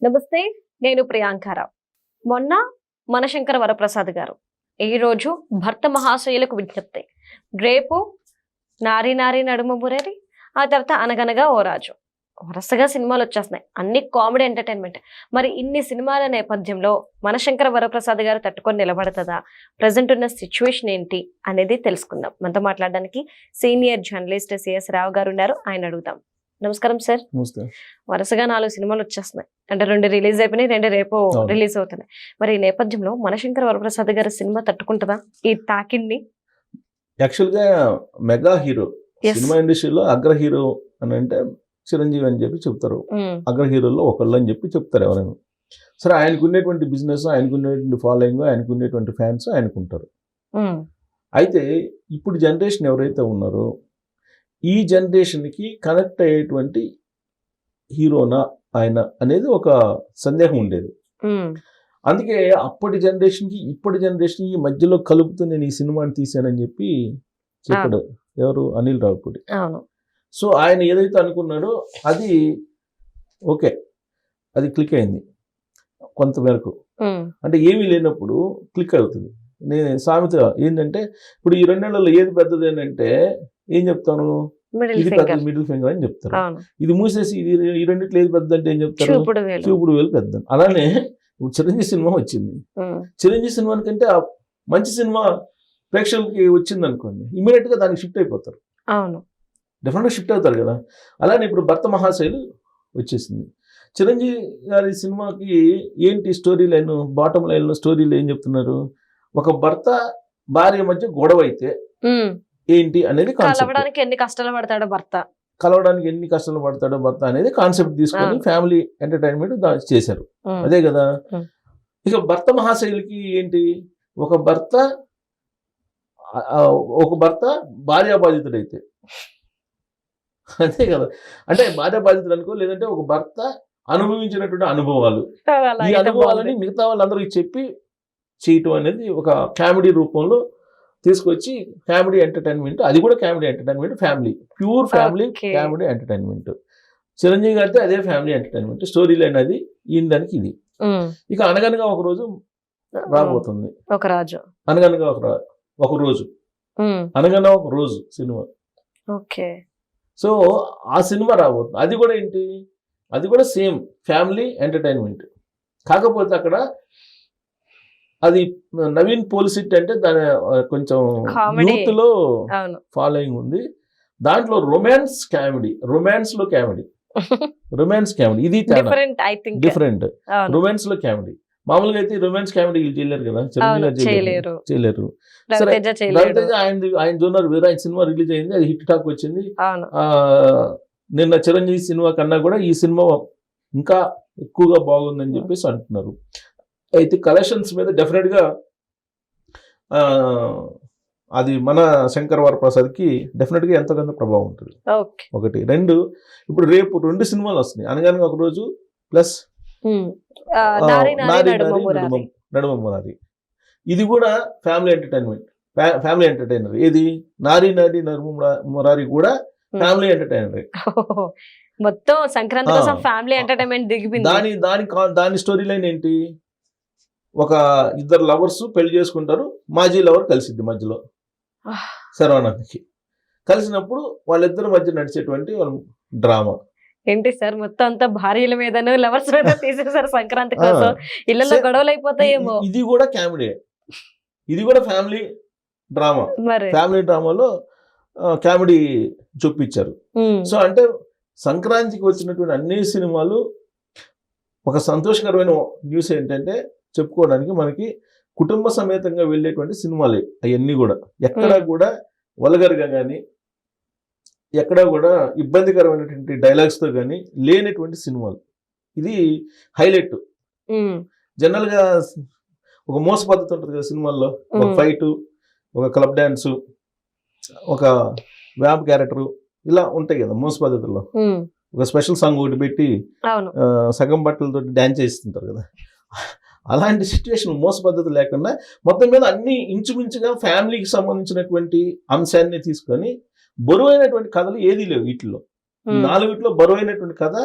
నమస్తే, నేను ప్రియాంకారావు. మొన్న మనశంకర వరప్రసాద్ గారు ఈరోజు భర్త మహాశయులకు విజ్ఞప్తి. రేపు నారి నారి నడుమ మురరి, ఆ తర్వాత అనగనగా ఓ రాజు. వరుసగా సినిమాలు వచ్చేస్తున్నాయి, అన్ని కామెడీ ఎంటర్టైన్మెంట్. మరి ఇన్ని సినిమాల నేపథ్యంలో మనశంకర వరప్రసాద్ గారు తట్టుకొని నిలబడుతుందా? ప్రజెంట్ ఉన్న సిచ్యువేషన్ ఏంటి అనేది తెలుసుకుందాం. మనతో మాట్లాడడానికి సీనియర్ జర్నలిస్ట్ సిఎస్ రావు గారు ఉన్నారు, ఆయన అడుగుతాం. నమస్కారం సార్. వరుసగా 4 సినిమాలు వచ్చేస్తున్నాయి, అంటే 2 రిలీజ్ అయిపోయినాయి, 2 రేపు రిలీజ్ అవుతున్నాయి. మరి ఈ నేపథ్యంలో మనశంకర వరప్రసాద్ గారి సినిమా తట్టుకుంటుందా ఈ తాకిడిని? యాక్చువల్ గా మెగా హీరో, సినిమా ఇండస్ట్రీలో అగ్ర హీరో అని అంటే చిరంజీవి అని చెప్పి చెప్తారు. అగ్ర హీరోల్లో ఒకళ్ళు అని చెప్పి చెప్తారు ఎవరైనా సరే. ఆయనకు ఉండేటువంటి బిజినెస్, ఆయనకు ఉండేటువంటి ఫాలోయింగ్, ఆయనకు ఉండేటువంటి ఫ్యాన్స్ ఆయనకుంటారు. అయితే ఇప్పుడు జనరేషన్ ఎవరైతే ఉన్నారో ఈ జనరేషన్కి కనెక్ట్ అయ్యేటువంటి హీరోనా ఆయన అనేది ఒక సందేహం ఉండేది. అందుకే అప్పటి జనరేషన్కి ఇప్పటి జనరేషన్కి మధ్యలో కలుపుతూ నేను ఈ సినిమాని తీశానని చెప్పి చెప్పాడు ఎవరు, అనిల్ రావిపూడి. సో ఆయన ఏదైతే అనుకున్నాడో అది ఓకే, అది క్లిక్ అయింది కొంతమేరకు. అంటే ఏమీ లేనప్పుడు క్లిక్ అవుతుంది. నేను సామెత ఏంటంటే, ఇప్పుడు ఈ 2 నెలల్లో ఏది పెద్దది అంటే ఏం చెప్తాను, ఇది పెద్ద మిడిల్ ఫింగర్ అని చెప్తారు. ఇది మూసేసి ఇది ఈ రెండిట్లో ఏది పెద్ద అంటే ఏం చెప్తారు, చూపుడు వేలు పెద్ద. అలానే ఇప్పుడు చిరంజీవి సినిమా వచ్చింది. చిరంజీవి సినిమా కంటే మంచి సినిమా ప్రేక్షకులకి వచ్చింది అనుకోండి, ఇమీడియట్ గా దానికి షిఫ్ట్ అయిపోతారు. డెఫినెట్ గా షిఫ్ట్ అవుతారు కదా. అలానే ఇప్పుడు భర్త మహాశైలు వచ్చేసింది. చిరంజీవి గారి సినిమాకి ఏంటి స్టోరీ లైన్, బాటమ్ లైన్ లో స్టోరీలు ఏం చెప్తున్నారు, ఒక భర్త భార్య మధ్య గొడవ అయితే ఏంటి అనేది కలవడానికి ఎన్ని కష్టాలు పడతాడో భర్త అనేది కాన్సెప్ట్ తీసుకొని ఫ్యామిలీ ఎంటర్టైన్మెంట్ చేశారు. అదే కదా. ఇక భర్త మహాశైలికి ఏంటి, ఒక భర్త భార్యాబాధితుడైతే, అంతే కదా. అంటే భార్యాబాధితుడు అనుకో, లేదంటే ఒక భర్త అనుభవించినటువంటి అనుభవాలు, ఈ అనుభవాలని మిగతా వాళ్ళందరికీ చెప్పి చేయటం అనేది ఒక కామెడీ రూపంలో తీసుకొచ్చి కామెడీ ఎంటర్టైన్మెంట్, అది కూడా comedy entertainment, family, pure family comedy entertainment. Chiranjeevi గారితో అదే ఫ్యామిలీ ఎంటర్టైన్మెంట్ స్టోరీ లైన్, అది ఈయన దానికి ఇది. ఇక అనగనగా ఒక రోజు రాబోతుంది, ఒక రాజు, అనగనగా ఒక రోజు, అనగనగా ఒక రోజు సినిమా. ఓకే. సో ఆ సినిమా రాబోతుంది. అది కూడా ఏంటి, అది కూడా సేమ్ ఫ్యామిలీ ఎంటర్టైన్మెంట్. కాకపోతే అక్కడ అది నవీన్ పోలిసిట్ అంటే దాని కొంచెం యూత్ లో ఫాలోయింగ్ ఉంది. దాంట్లో రొమాన్స్ లో కామెడీ ఇది డిఫరెంట్. రొమాన్స్ లో కామెడీ, మామూలుగా అయితే రొమాన్స్ కామెడీ చేయలేరు కదా, చేయలేరు. రవితేజ ఆయన జోనర్ వేరే, ఆయన సినిమా రిలీజ్ అయింది, అది హిట్ టాక్ వచ్చింది. నిన్న చిరంజీవి సినిమా కన్నా కూడా ఈ సినిమా ఇంకా ఎక్కువగా బాగుందని చెప్పేసి అంటున్నారు. అయితే కలెక్షన్స్ మీద డెఫినెట్ గా అది మన శంకర్ వరప్రసాద్కి డెఫినెట్ గా ఎంతో కొంత ప్రభావం ఉంటుంది. ఒకటి. 2, ఇప్పుడు రేపు 2 సినిమాలు వస్తున్నాయి, అనగానే ఒక రోజు ప్లస్ నడుమ మురారి. ఇది కూడా ఫ్యామిలీ ఎంటర్టైనర్. ఏది నారి నారి నడుమ మురారి కూడా ఫ్యామిలీ ఎంటర్టైనర్. మొత్తం సంక్రాంతి కోసం ఫ్యామిలీ ఎంటర్టైన్మెంట్ దిగిపోయింది. దాని స్టోరీ లైన్ ఏంటి, ఒక 2 లవర్స్ పెళ్లి చేసుకుంటారు, మాజీ లవర్ కలిసిద్ది మధ్యలో, శర్వానంద్కి కలిసినప్పుడు వాళ్ళిద్దరి మధ్య నడిచేటువంటి డ్రామా ఏంటి సార్, మొత్తం అంతా భార్యల మీద లవర్స్ మీద తీసేసారు సంక్రాంతి కోసం, ఇళ్లలో గొడవలు అయిపోతాయేమో. ఇది కూడా కామెడీ, ఇది కూడా ఫ్యామిలీ డ్రామా. ఫ్యామిలీ డ్రామాలో కామెడీ చూపించారు. సో అంటే సంక్రాంతికి వచ్చినటువంటి అన్ని సినిమాలు ఒక సంతోషకరమైన న్యూస్ ఏంటంటే చెప్పుకోవడానికి, మనకి కుటుంబ సమేతంగా వెళ్ళేటువంటి సినిమాలే అవన్నీ కూడా. ఎక్కడా కూడా వల్గర్గా కానీ, ఎక్కడా కూడా ఇబ్బందికరమైనటువంటి డైలాగ్స్తో కానీ లేనటువంటి సినిమాలు. ఇది హైలైట్. జనరల్గా ఒక మోస పద్ధతి ఉంటుంది కదా సినిమాల్లో, ఒక ఫైటు, ఒక క్లబ్ డ్యాన్సు, ఒక వ్యాప్ క్యారెక్టరు, ఇలా ఉంటాయి కదా మోస పద్ధతుల్లో. ఒక స్పెషల్ సాంగ్ ఒకటి పెట్టి సగం బట్టలతో డ్యాన్స్ చేస్తుంటారు కదా. అలాంటి సిచ్యువేషన్, మోస పద్ధతి లేకుండా మొత్తం మీద అన్ని ఇంచుమించుగా ఫ్యామిలీకి సంబంధించినటువంటి అంశాన్ని తీసుకొని, బరువైనటువంటి కథలు ఏదీ లేవు వీటిల్లో. 4 బరువైనటువంటి కథ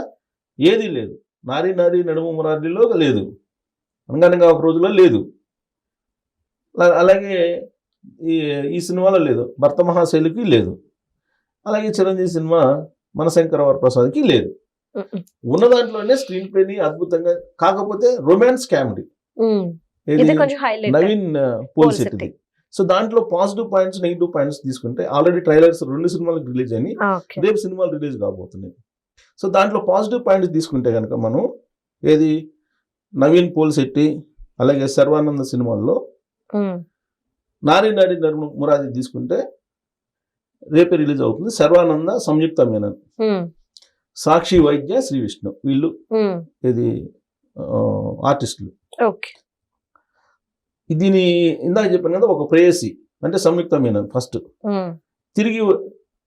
ఏదీ లేదు. నారి నారి నడుము మురారిలో లేదు, అనగనగా ఒక రోజులో లేదు, అలాగే ఈ సినిమాలో లేదు, భర్త మహాశైలికి లేదు, అలాగే చిరంజీవి సినిమా మనశంకర వరప్రసాద్కి లేదు. ఉన్న దాంట్లోనే స్క్రీన్ ప్లేని అద్భుతంగా, కాకపోతే రొమాన్స్ కామెడీ నవీన్ పోల్శెట్టిది. సో దాంట్లో పాజిటివ్ పాయింట్స్ నెగిటివ్ పాయింట్స్ తీసుకుంటే ఆల్రెడీ ట్రైలర్స్ 2 సినిమాలకు రిలీజ్ అని రేపు సినిమాలు రిలీజ్ కాబోతున్నాయి. సో దాంట్లో పాజిటివ్ పాయింట్స్ తీసుకుంటే కనుక మనం ఏది నవీన్ పోల్శెట్టి అలాగే శర్వానంద్ సినిమాల్లో నారి నారి మురారి తీసుకుంటే రేపే రిలీజ్ అవుతుంది. శర్వానంద, సంయుక్త మీనన్, సాక్షి వైద్య, శ్రీ విష్ణు వీళ్ళు ఇది ఆర్టిస్టులు. దీని ఇందాక చెప్పాను కదా, ఒక ప్రేయసి అంటే సంయుక్త మీనన్ ఫస్ట్ తిరిగి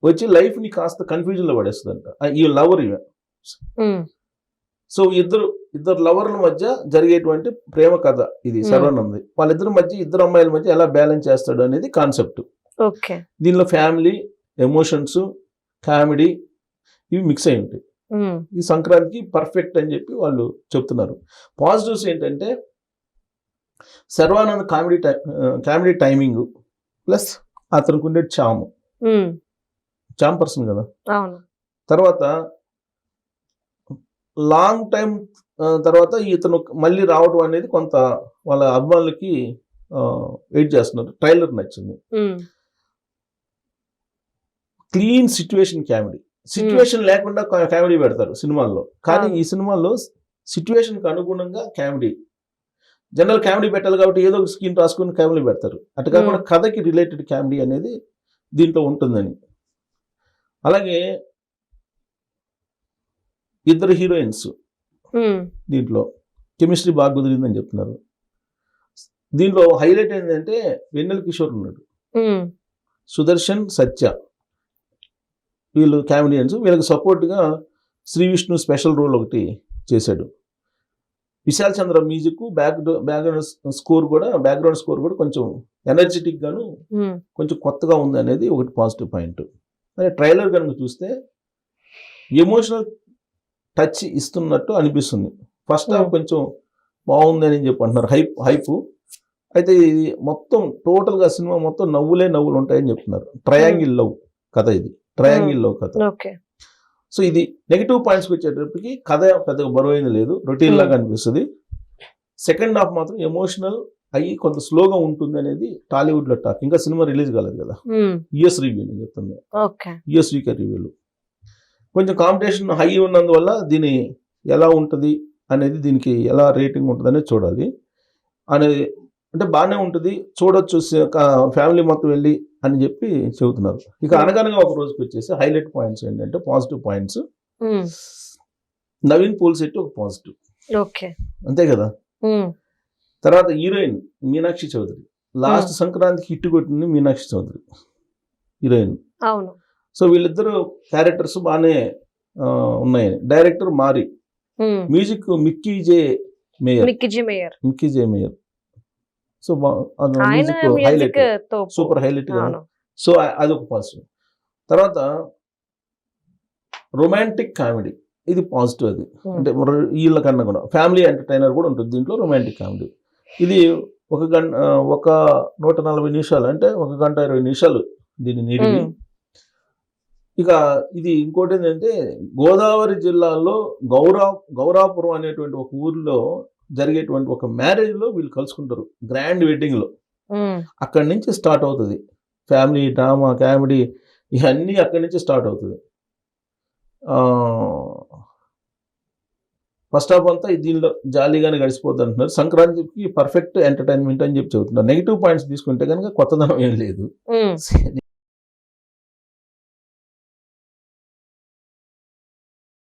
వచ్చి లైఫ్ ని కాస్త కన్ఫ్యూజన్ లో పడేస్తుందంట. ఈ లవర్ ఇవ. సో ఇద్దరు లవర్ల మధ్య జరిగేటువంటి ప్రేమ కథ ఇది శర్వానంద్. వాళ్ళిద్దరి మధ్య, ఇద్దరు అమ్మాయిల మధ్య ఎలా బ్యాలెన్స్ చేస్తాడు అనేది కాన్సెప్ట్. దీనిలో ఫ్యామిలీ, ఎమోషన్స్, కామెడీ ఇవి మిక్స్ అయి ఉంటాయి. ఈ సంక్రాంతికి పర్ఫెక్ట్ అని చెప్పి వాళ్ళు చెప్తున్నారు. పాజిటివ్స్ ఏంటంటే శర్వానంద్ కామెడీ టైమింగ్ ప్లస్ అతనికి ఉండే చామ్ పర్సన్ కదా. తర్వాత లాంగ్ టైం తర్వాత ఇతను మళ్ళీ రావడం అనేది కొంత వాళ్ళ అభిమానులకి వెయిట్ చేస్తున్నారు. ట్రైలర్ నచ్చింది. క్లీన్ సిచ్యువేషన్ లేకుండా కామెడీ పెడతారు సినిమాల్లో, కానీ ఈ సినిమాల్లో సిచ్యువేషన్ కి అనుగుణంగా కామెడీ, జనరల్ కామెడీ పెట్టాలి కాబట్టి ఏదో ఒక స్కీన్ రాసుకుని కామెడీ పెడతారు. అటు కాకుండా కథకి రిలేటెడ్ కామెడీ అనేది దీంట్లో ఉంటుందని. అలాగే ఇద్దరు హీరోయిన్స్ దీంట్లో కెమిస్ట్రీ బాగా కుదిరిందని చెప్తున్నారు. దీంట్లో హైలైట్ ఏంటంటే వెన్నెల కిషోర్ ఉన్నాడు, సుదర్శన్, సత్య వీళ్ళు కామెడియన్స్. వీళ్ళకి సపోర్ట్గా శ్రీ విష్ణు స్పెషల్ రోల్ ఒకటి చేశాడు. విశాల్ చంద్ర మ్యూజిక్, బ్యాక్గ్రౌండ్ స్కోర్ కూడా కొంచెం ఎనర్జెటిక్ గాను కొంచెం కొత్తగా ఉంది అనేది ఒకటి పాజిటివ్ పాయింట్. అదే ట్రైలర్ కనుక చూస్తే ఎమోషనల్ టచ్ ఇస్తున్నట్టు అనిపిస్తుంది. ఫస్ట్ హాఫ్ కొంచెం బాగుంది అని చెప్పి అంటున్నారు, హైప్. అయితే ఇది మొత్తం టోటల్గా సినిమా మొత్తం నవ్వులు ఉంటాయని చెప్తున్నారు. ట్రయాంగిల్ లవ్ కథ ఇది, కథ. సో ఇది నెగిటివ్ పాయింట్స్కి వచ్చేటప్పటికి కథ పెద్దగా బరువైంది లేదు, రొటీన్ లాగా అనిపిస్తుంది. సెకండ్ హాఫ్ మాత్రం ఎమోషనల్ అయ్యి కొంత స్లోగా ఉంటుంది అనేది టాలీవుడ్ లో టాక్. ఇంకా సినిమా రిలీజ్ కాలేదు కదా, యుఎస్ రివ్యూ నేను చెప్తుంది, యుఎస్ వీకే రివ్యూలు. కొంచెం కాంపిటీషన్ హై ఉన్నందువల్ల దీని ఎలా ఉంటుంది అనేది, దీనికి ఎలా రేటింగ్ ఉంటుంది అనేది చూడాలి. అనేది అంటే బాగానే ఉంటుంది, చూడొచ్చు, ఫ్యామిలీ మొత్తం వెళ్ళి అని చెప్పి చెబుతున్నారు. ఇక అనగనగా ఒక రోజుకి వచ్చేసి హైలైట్ పాయింట్స్ ఏంటంటే పాజిటివ్ పాయింట్స్. నవీన్ పోల్శెట్టి ఒక పాజిటివ్, అంతే కదా. తర్వాత హీరోయిన్ మీనాక్షి చౌదరి, లాస్ట్ సంక్రాంతికి హిట్ కొట్టింది మీనాక్షి చౌదరి హీరోయిన్. సో వీళ్ళిద్దరు క్యారెక్టర్స్ బాగానే ఉన్నాయని. Director Maari, music Mickey J Meyer. So highlight, super highlight. So అదొక పాజిటివ్. తర్వాత రొమాంటిక్ కామెడీ, ఇది పాజిటివ్. అది అంటే వీళ్ళ కన్నా కూడా ఫ్యామిలీ ఎంటర్టైనర్ కూడా ఉంటుంది దీంట్లో. రొమాంటిక్ కామెడీ ఇది 140 నిమిషాలు, అంటే 1 గంట 20 నిమిషాలు దీన్ని నీడివి. ఇక ఇది ఇంకోటి ఏంటంటే గోదావరి జిల్లాలో గౌరాపురం అనేటువంటి ఒక ఊర్లో జరిగేటువంటి ఒక మ్యారేజ్ లో వీళ్ళు కలుసుకుంటారు, గ్రాండ్ వెడ్డింగ్ లో. అక్కడి నుంచి స్టార్ట్ అవుతుంది ఫ్యామిలీ డ్రామా, కామెడీ, ఇవన్నీ అక్కడి నుంచి స్టార్ట్ అవుతుంది. ఫస్ట్ హాఫ్ అంతా దీనిలో జాలీగానే గడిచిపోద్ది అంటున్నారు. సంక్రాంతికి పర్ఫెక్ట్ ఎంటర్టైన్మెంట్ అని చెప్పి చెబుతున్నారు. నెగిటివ్ పాయింట్స్ తీసుకుంటే కనుక కొత్తదనం ఏం లేదు.